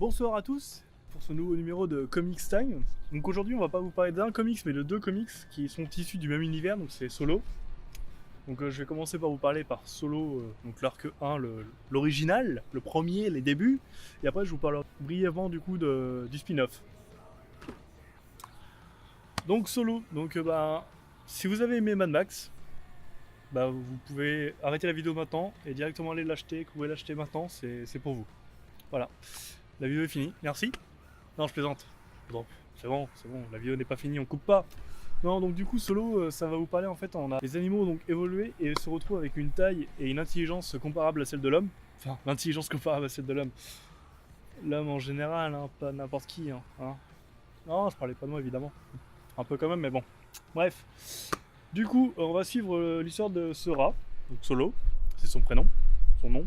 Bonsoir à tous pour ce nouveau numéro de Comics Time. Donc aujourd'hui on va pas vous parler d'un comics mais de deux comics qui sont issus du même univers, donc c'est Solo. Donc je vais commencer par vous parler par Solo, donc l'arc 1, l'original, le premier, les débuts, et après je vous parlerai brièvement du coup du spin-off. Donc Solo, donc si vous avez aimé Mad Max, vous pouvez arrêter la vidéo maintenant et directement aller l'acheter, que vous pouvez l'acheter maintenant, c'est pour vous. Voilà, la vidéo est finie, merci. Non, je plaisante. Bon, c'est bon, la vidéo n'est pas finie, on coupe pas. Non, donc du coup, Solo, ça va vous parler en fait, on a les animaux donc évolués et se retrouvent avec une taille et une intelligence comparable à celle de l'homme. Enfin, l'intelligence comparable à celle de l'homme. L'homme en général, hein, pas n'importe qui. Hein. Non, je parlais pas de moi évidemment. Un peu quand même, mais bon. Bref. Du coup, on va suivre l'histoire de ce rat, donc Solo, c'est son prénom, son nom,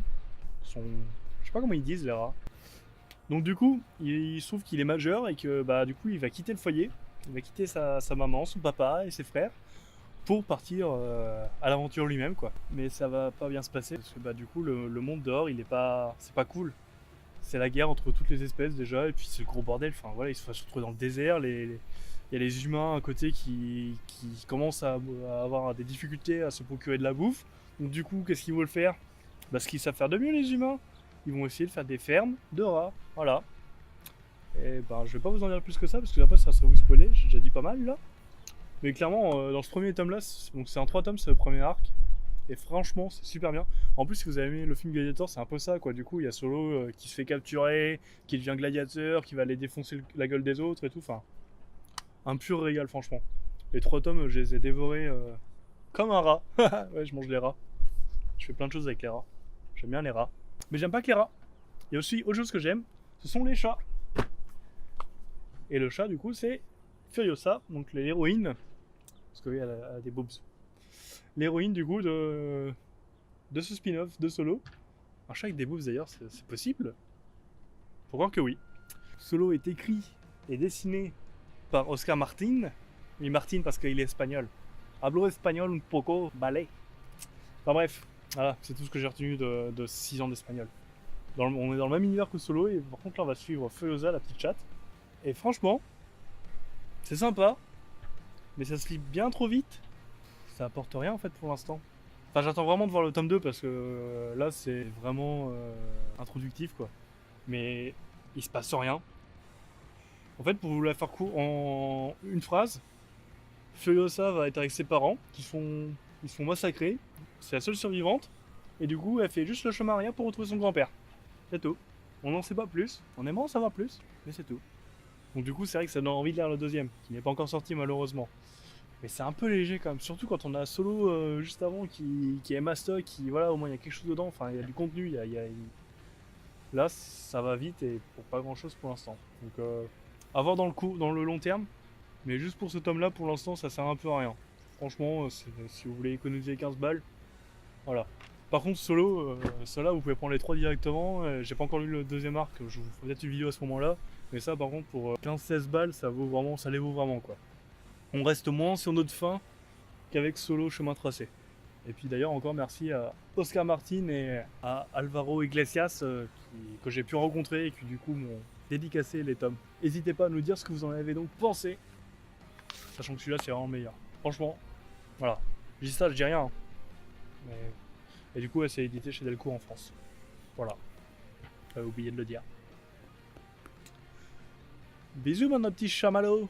son... Je sais pas comment ils disent les rats. Donc du coup, il se trouve qu'il est majeur et que du coup il va quitter le foyer, il va quitter sa maman, son papa et ses frères pour partir à l'aventure lui-même quoi. Mais ça va pas bien se passer parce que du coup le monde dehors il est pas, c'est pas cool. C'est la guerre entre toutes les espèces déjà et puis c'est le gros bordel. Enfin voilà, il se retrouve dans le désert, il y a les humains à côté qui commencent à avoir des difficultés à se procurer de la bouffe. Donc du coup qu'est-ce qu'ils veulent faire? Ce qu'ils savent faire de mieux les humains. Ils vont essayer de faire des fermes de rats. Voilà. Et je vais pas vous en dire plus que ça parce que après ça serait vous spoiler, j'ai déjà dit pas mal là. Mais clairement, dans ce premier tome là, donc c'est en 3 tomes, c'est le premier arc. Et franchement, c'est super bien. En plus, si vous avez aimé le film Gladiator, c'est un peu ça quoi. Du coup, il y a Solo qui se fait capturer, qui devient gladiateur, qui va aller défoncer la gueule des autres et tout. Enfin, un pur régal, franchement. Les 3 tomes, je les ai dévorés comme un rat. Ouais, je mange les rats. Je fais plein de choses avec les rats. J'aime bien les rats. Mais j'aime pas que les rats. Il y a aussi autre chose que j'aime, ce sont les chats. Et le chat, du coup, c'est Furiosa, donc l'héroïne. Parce qu'elle a des boobs. L'héroïne, du coup, de ce spin-off de Solo. Un chat avec des boobs, d'ailleurs, c'est possible? Faut croire que oui. Solo est écrit et dessiné par Oscar Martin. Oui, Martin parce qu'il est espagnol. Hablo espagnol un poco, vale. Enfin bref, voilà, c'est tout ce que j'ai retenu de 6 ans d'espagnol. On est dans le même univers que Solo, et par contre là on va suivre Furiosa, la petite chatte. Et franchement, c'est sympa, mais ça se lit bien trop vite. Ça apporte rien en fait pour l'instant. Enfin, j'attends vraiment de voir le tome 2 parce que là c'est vraiment introductif quoi. Mais il se passe rien. En fait, pour vous la faire court en une phrase, Furiosa va être avec ses parents ils se font massacrer. C'est la seule survivante. Et du coup, elle fait juste le chemin arrière pour retrouver son grand-père. C'est tout. On n'en sait pas plus. On aimerait en savoir plus, mais c'est tout. Donc du coup, c'est vrai que ça donne envie de lire le deuxième, qui n'est pas encore sorti malheureusement. Mais c'est un peu léger quand même, surtout quand on a Solo juste avant qui est mastoc, qui voilà, au moins il y a quelque chose dedans, enfin il y a du contenu, là ça va vite et pour pas grand chose pour l'instant. Donc à voir dans le long terme, mais juste pour ce tome là pour l'instant ça sert un peu à rien. Franchement, si vous voulez économiser 15 balles, voilà. Par contre Solo, ceux-là vous pouvez prendre les 3 directement, j'ai pas encore lu le deuxième arc, je vous ferai peut-être une vidéo à ce moment là. Mais ça par contre pour 15-16 balles ça vaut vraiment, ça les vaut vraiment quoi. On reste moins sur notre fin qu'avec Solo chemin tracé. Et puis d'ailleurs encore merci à Oscar Martin et à Alvaro Iglesias que j'ai pu rencontrer et qui du coup m'ont dédicacé les tomes. N'hésitez pas à nous dire ce que vous en avez donc pensé, sachant que celui-là c'est vraiment meilleur. Franchement, voilà. Je dis ça, je dis rien. Hein. Mais... Et du coup c'est édité chez Delcourt en France. Voilà. J'avais oublié de le dire. Bisous mon petit chamallow.